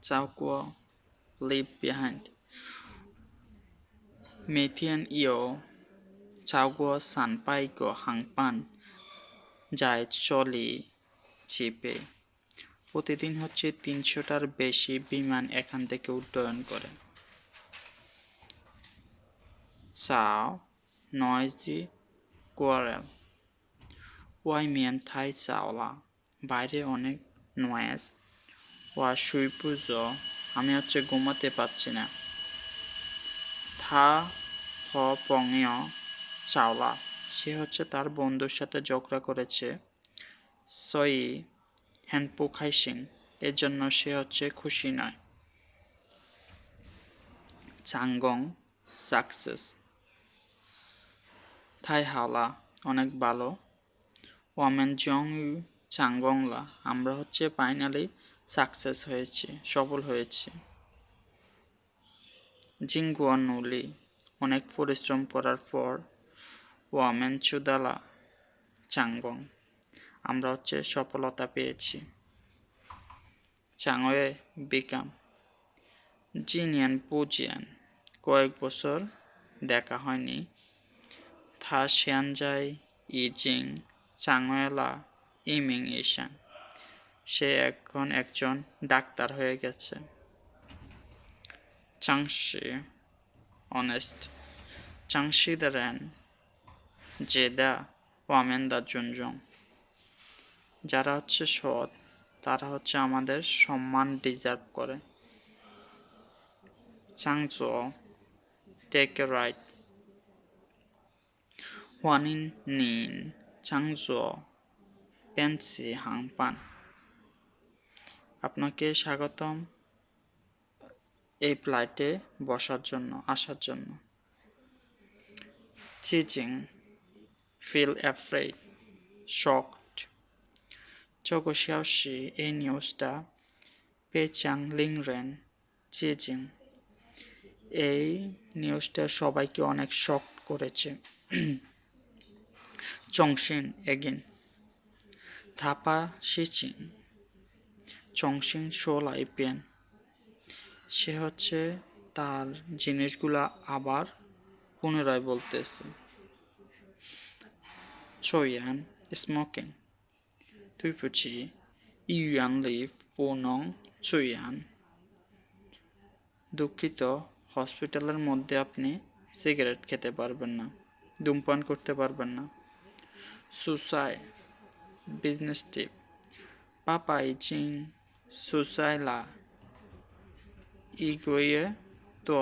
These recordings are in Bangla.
Chao Guo leave behind. 每天有超过300个航班যায় চলে চিপে। প্রতিদিন হচ্ছে 300টার বেশি বিমান এখান থেকে উড্ডয়ন করে। চাও নয়জি কোয়ারেল ওয়াই মিয়ান থাই চাওলা বাইরে অনেক নয়েজ ওয়া শুই পুজো আমি হচ্ছে ঘুমাতে পারছি না। থা হ পংয় চাওলা সে হচ্ছে তার বন্ধুর সাথে ঝগড়া করেছে। সই হ্যানপু খাইসিং এর জন্য সে হচ্ছে খুশি নয়। চাঙ্গং সাকসেস থাই হাওলা অনেক ভালো। ওয়ামেন জং ইউ চাঙ্গংলা আমরা হচ্ছে ফাইনালি সাকসেস হয়েছি, সফল হয়েছি। জিংগুয়ান নুলি অনেক পরিশ্রম করার পর। ওয়ামেন চুদালা চাঙ্গং আমরা হচ্ছে সফলতা পেয়েছি। চাংওয়ে বিকাম জিনিয়ান পুজিয়ান কয়েক বছর দেখা হয়নি। থা শিয়ানজাই ইজিং চাংওয়েলা ইমিং ইশান সে এখন একজন ডাক্তার হয়ে গেছে। চাংশি অনেস্ট চাংশি দ্যারেন জেদা ওয়ামেন্দা জুনজং যারা হচ্ছে সৎ তারা হচ্ছে আমাদের সম্মান ডিজার্ভ করে। চাংজো টেক এ রাইট ওয়ানিন নিন চাংজো পেন্সি হাংপান আপনাকে স্বাগতম এই ফ্লাইটে আসার জন্য। চিজিং ফিল অ্যাফ্রেড শকড চৌকশিয়াওশি এই নিউজটা পেচাং লিংরেন চিজিং এই নিউজটা সবাইকে অনেক শক করেছে। চংশিন এগেন থাপা শিচিং চংশিং শোলাই পেন সে হচ্ছে তার জিনিসগুলা আবার পুনরায় বলতেছে। চয়ান স্মোকিং তুই পুচি ইউয়ান লিভ পুনং চুয়ান দুঃখিত হসপিটালের মধ্যে আপনি সিগারেট খেতে পারবেন না, ধূমপান করতে পারবেন না। সুসাই বিজনেস টিপ পাপা ইচিং সুসাইলা ইগোয়ে তো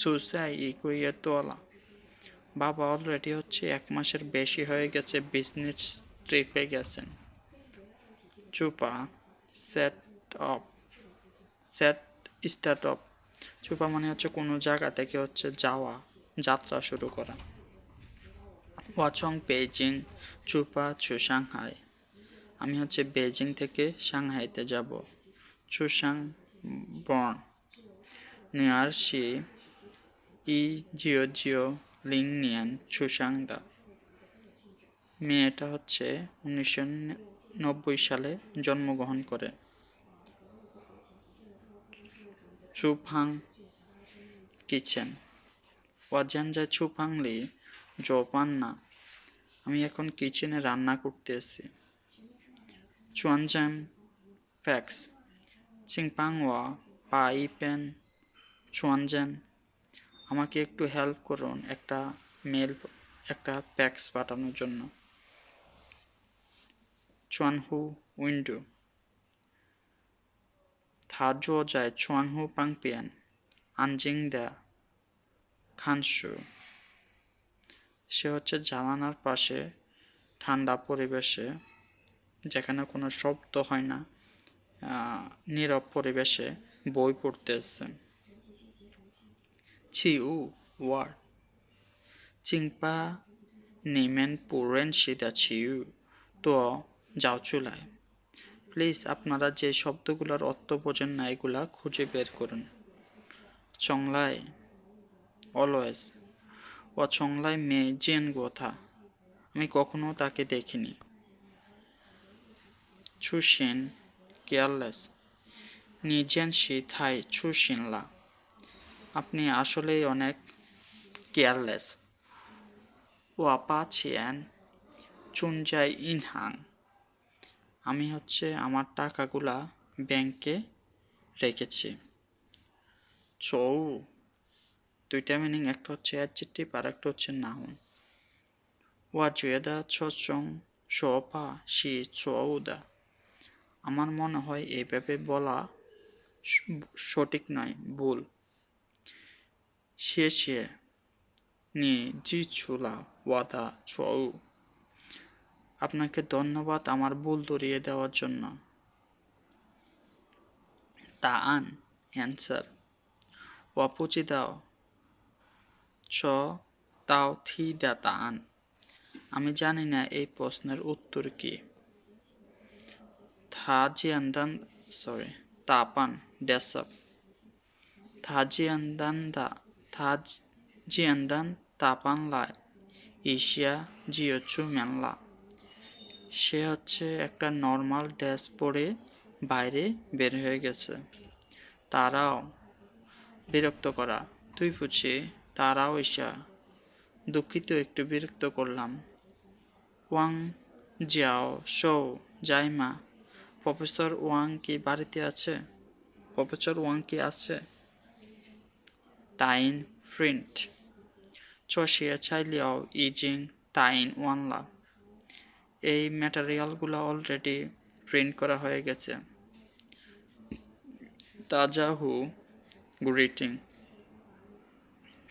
সুসাই ইগোয়ে তোলা বাবা অলরেডি হচ্ছে 1 মাসের বেশি হয়ে গেছে বিজনেস ট্রিপে গেছেন। Chupa set of set start of Chupa মানে হচ্ছে কোনো জায়গা থেকে হচ্ছে যাত্রা শুরু করা। ওয়াচং বেইজিং চুপা চু সাংহাই আমি হচ্ছে বেইজিং থেকে সাংহাইতে যাব। চুসাং বর্ন নিয়ারশি ই জিও জিও লিং নিয়ান চুসাং দা মেয়েটা হচ্ছে 1990 সালে জন্মগ্রহণ করে। চুফাং কিচেন ওয়াজানজা চুফাংলি জোপান্না আমি এখন কিচেনে রান্না করতেছি। চুয়ানজাং ফ্যাক্স চিংপাংওয়া পা ইপেন চুয়ানজান আমাকে একটু হেল্প করুন একটা ফ্যাক্স পাঠানোর জন্য। চুয়ানহু উইন্ডো থা জো যায় চুয়ানহু পাংপিয়ান আনজিং দা খানসু সে হচ্ছে জানালার পাশে ঠান্ডা পরিবেশে যেখানে কোনো শব্দ হয় না নীরব পরিবেশে বই পড়তেছে। চিউ ওয়ার চিংপা নিমেন পুরেন সিদা চিউ তো যাও চুলায় প্লিজ আপনারা যে শব্দগুলোর অর্থ বোঝেন না এগুলা খুঁজে বের করুন। চংলাই অলওয়েজ ও চংলাই মে জেন গোথা আমি কখনো তাকে দেখিনি। চুশেন কেয়ারলেস 你见识太出行了。আপনি আসলেই অনেক কেয়ারলেস। 我把钱存在银行。আমি আমার টাকাগুলা ব্যাংকে রেখেছি। 错误 দুইটা মিনিং, একটা হচ্ছে অ্যাডজেক্টিভ আর একটা হচ্ছে নাউন। 我觉得这种说法是错误的。আমার মনে হয় এইভাবে বলা সঠিক নয়, ভুল। 谢谢你指出了我的错误。আপনাকে ধন্যবাদ আমার ভুল ধরিয়ে দেওয়ার জন্য। 答案 answer。 我不知道这道题的答案。আমি জানি না এই প্রশ্নের উত্তর কি। 他简单 答案 desktop。 他简单答案了一些就出门了。সে একটা নর্মাল ড্রেস পরে বাইরে বের হয়ে গেছে। তারাও বিরক্ত করা, তুই বুঝি তারাও ঈশা, দুঃখিত একটু বিরক্ত করলাম। Wang Xiao show Zaima, professor Wang কি বাড়িতে আছে? প্রফেসর ওয়াং কি আছে? তাইন প্রিন্ট 这些材料已经打印完了。এই ম্যাটেরিয়ালগুলো অলরেডি প্রিন্ট করা হয়ে গেছে। তাজাহু গ্রিটিং।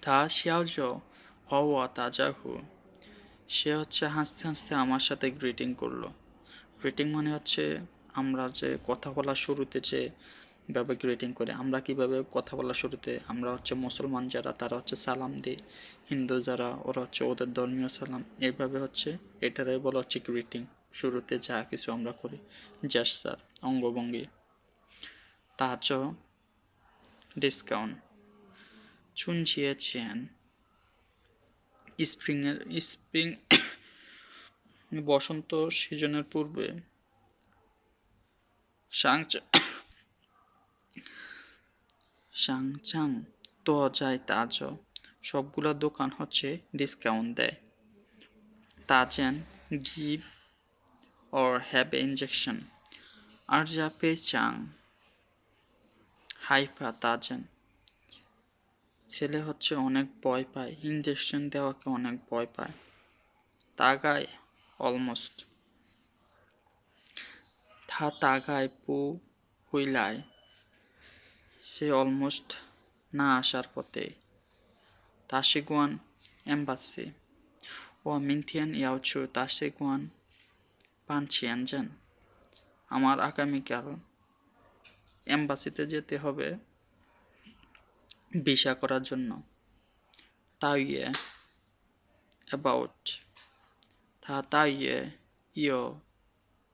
他笑着和我তাজাহু। সে হাসতে হাসতে আমার সাথে গ্রিটিং করলো। গ্রিটিং মানে আমরা যে কথা বলার শুরুতে যে ভাবে গ্রিটিং করে, আমরা কিভাবে কথা বলার শুরুতে আমরা মুসলমান যারা তারা সালাম দিই, হিন্দু যারা ওরা ওদের ধর্মীয় সালাম, এইভাবে এটারে বলা গ্রিটিং। শুরুতে যা কিছু আমরা করি, জেস্টার, অঙ্গভঙ্গি। তাজ ডিসকাউন্ট। চুনজিয়েছেন স্প্রিং বসন্ত সিজনের পূর্বে। সাংচাং তো যায় তাজ, সবগুলা দোকান ডিসকাউন্ট দেয়। তাজেন গিভ or have injection. আর যা পেচাং হাইপা তাজেন, ছেলে অনেক ভয় পায়, ইঞ্জেকশন দেওয়াকে অনেক ভয় পায়। তাগায় অলমোস্ট। থা তাগায় পু হুইলায়, সে অলমোস্ট না আসার পথে। তাসিগুয়ান এম্বাসি। ও মিনথিয়ান ইয়াওচু তাসিগুয়ান পানচিয়ানজেন। আমার আগামীকাল এম্বাসিতে যেতে হবে ভিসা করার জন্য। তাইয়ে অ্যাবাউট। থা তাইয়ে ইয়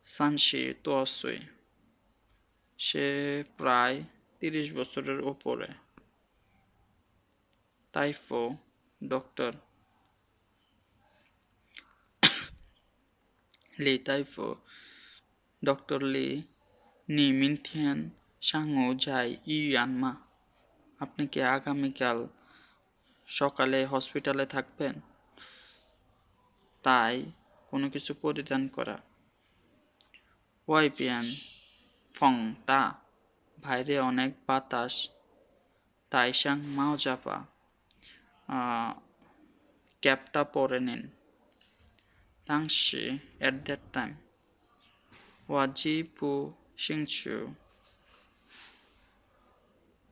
সানশি তোয়াসুই, সে প্রায় 30 বছরের উপরে। তাইফো ডক্টর লি তাইফো ডক্টর লি নি মিনথিয়ান সাংও যাই ইয়ানমা। আপনি কি আগামীকাল সকালে হসপিটালে থাকবেন? তাই কোনো কিছু পরিধান করা। ওয়াইপিয়ান ফং তা, বাইরে অনেক বাতাস। তাইসাং মাও জাপা, ক্যাপটা পরে নিন। তাংশি এট দ্যাট টাইম। ওয়াজি পু সিংচু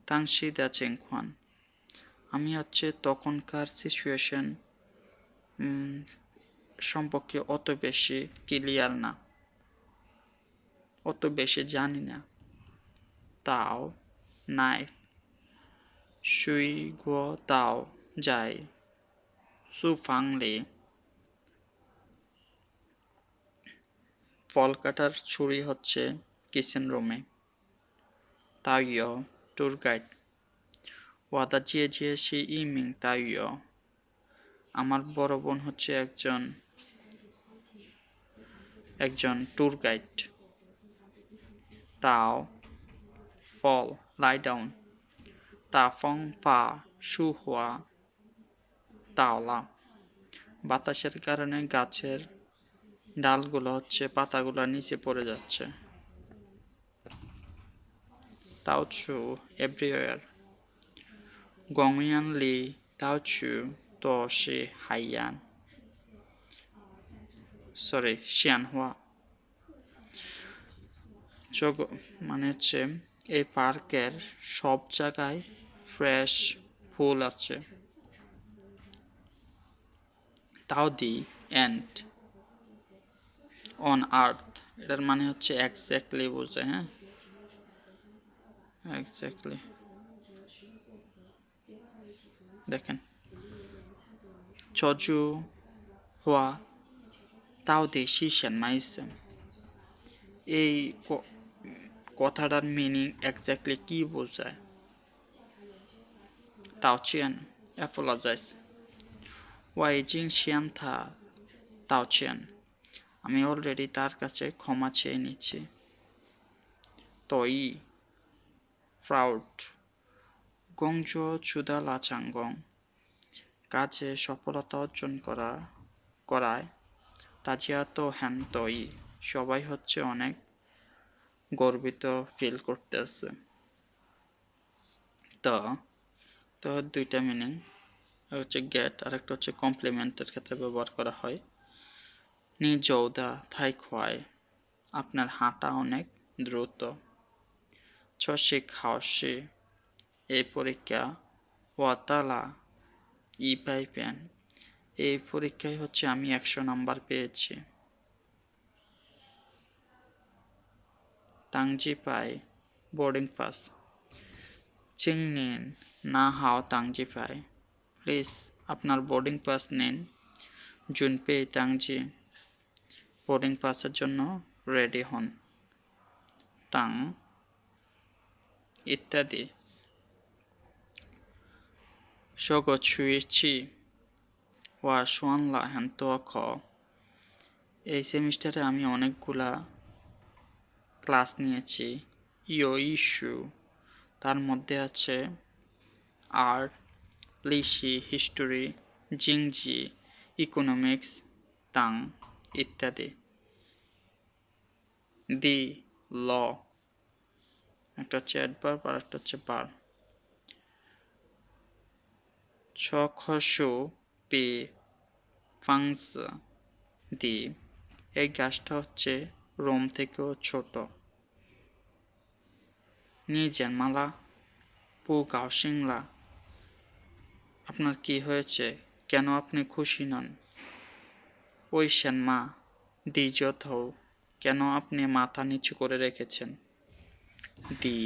তাংশি দা চেংখান, আমি তখনকার সিচুয়েশন সম্পর্কে অত বেশি ক্লিয়ার না, অত বেশি জানি না। তাও নাইফ সুই গো তাও যাই সুফাংলি, ফল কাটার ছুরি কিচেন রুমে। তাইয় ট্যুর গাইড। ওয়াদা জিয়ে জিয়ে সি ইমিং তাইয়, আমার বড় বোন একজন ট্যুর গাইড। তাও fall, lie down. 大风发树花倒了 বাতাসের কারণে গাছের ডালগুলো পাতাগুলো নিচে পড়ে যাচ্ছে 到处 everywhere 公园里到处都是海洋 sorry 鲜花 মানে এই পার্কের সব জায়গায় ফ্রেশ ফুল আছে তাও দি এন্ড অন আর্থ এটার মানে এক্স্যাক্টলি বোঝায় হ্যাঁ এক্স্যাক্টলি দেখেন 저주와到底是什么意思 এই কথাটার মিনিং এক্স্যাক্টলি কি বোঝায় 道歉 apologize 我已经向他道歉 আমি অলরেডি তার কাছে ক্ষমা চেয়ে নিচ্ছি 得意 proud 工作取得了成功 কাজে সফলতা অর্জন করায় তাজিয়া তো হ্যান তৈ সবাই অনেক গর্বিত ফিল করতেছে তো দুইটা মিনিং গেট আর একটা কমপ্লিমেন্টের ক্ষেত্রে ব্যবহার করা হয় নি যৌদা থাই খোয়ায় আপনার হাঁটা অনেক দ্রুত ছশি খাওয়াশি এই পরীক্ষা ওয়াতালা ই পাইপেন এই পরীক্ষায় আমি 100 নাম্বার পেয়েছি তাংজি পাই বোর্ডিং পাস চিং নিন না হাও তাংজি পাই প্লিজ আপনার বোর্ডিং পাস নিন জুনপে তাংজি বোর্ডিং পাসের জন্য রেডি হন তাং ইত্যাদি 说过去我上了很多课 এই সেমিস্টারে আমি অনেকগুলা ক্লাস নিয়েছি ইও ইস্যু তার মধ্যে আছে আর্ট লিসি হিস্টোরি জিংজি ইকোনমিক্স তাং ইত্যাদি দি ল একটা অ্যাডভার্ব আর একটা বার छ ख शो পে ফাংস দি এই গাছটা রোম থেকেও ছোট নিজেন মালা পু গাওসিংলা আপনার কি হয়েছে কেন আপনি খুশি নন ওই মা দ্বিজত হও কেন আপনি মাথা নিচু করে রেখেছেন দি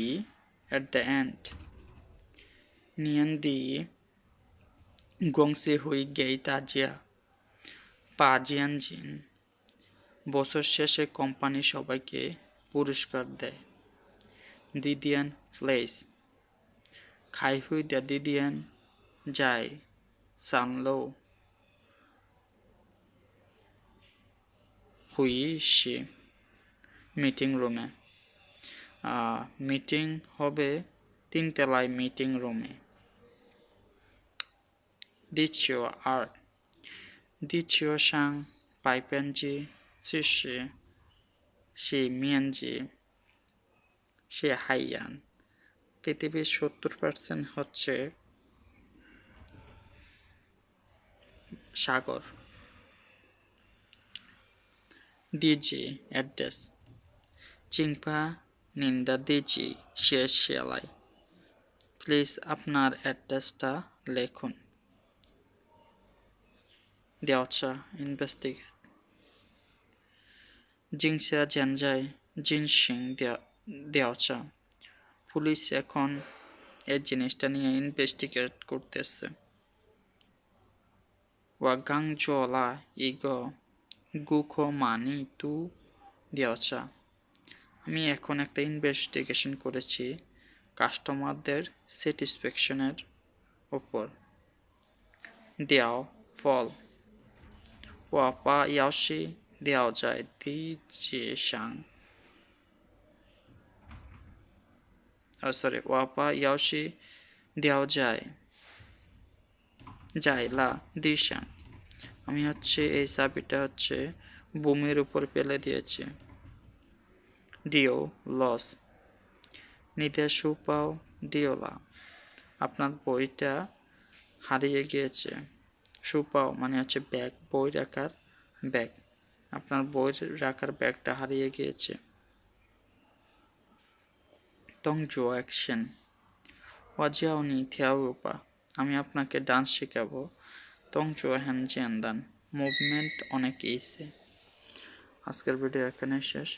এট দ্য এন্ড নিয়ন দি গংসে হুই গেই তাজিয়া পাজিয়ান জিন বছর শেষে কোম্পানি সবাইকে পুরস্কার দেয় দিদিয়ান প্লেস খাই হুই দ্য দিদিয়ান যায় সানলো হুই সে মিটিং রুমে মিটিং হবে 3 তলায় মিটিং রুমে দ্বিতীয় আর্ট দ্বিতীয় সাং পাইপেনজি শিশি সে মিয়ানজি সে হাইয়ান পৃথিবীর 70% সাগর দিজি অ্যাড্রেস চিংপা নিন্দা দিজি শেষ সেলাই প্লিজ আপনার অ্যাড্রেসটা লিখুন দেওয়া ইনভেস্টিগেট জিংসা জেনজাই জিনসিং দেওয়া পুলিশ এখন এই জিনিসটা নিয়ে ইনভেস্টিগেট করতেছে ওয়া গাংজোলা ইগো গুখো মানি তু দেওয়া আমি এখন একটা ইনভেস্টিগেশন করেছি কাস্টমারদের স্যাটিসফ্যাকশনের উপর দেও ফল ওয়া পা ইয়াওশি দেওয়া যায় দি জে শাং সরি ওয়াপা ইয়াওশি দেওয়া যায় যায় লা দিশান, আমি হচ্ছে এই চাবিটা হচ্ছে ভূমির উপর ফেলে দিয়েছি। ডিও লস নিতে সুপাও ডিওলা, আপনার বইটা হারিয়ে গিয়েছে। সুপাও মানে হচ্ছে ব্যাগ, বই রাখার ব্যাগ, আপনার বই রাখার ব্যাগটা হারিয়ে গিয়েছে। তংজো অ্যাকশন ওয়াজিয়াওনি থিয়াউপা, আমি আপনাকে ডান্স শেখাবো। তংজো হ্যানজিয়ানদান, মুভমেন্ট অনেক ইসে। আজকের ভিডিও এখানে শেষ।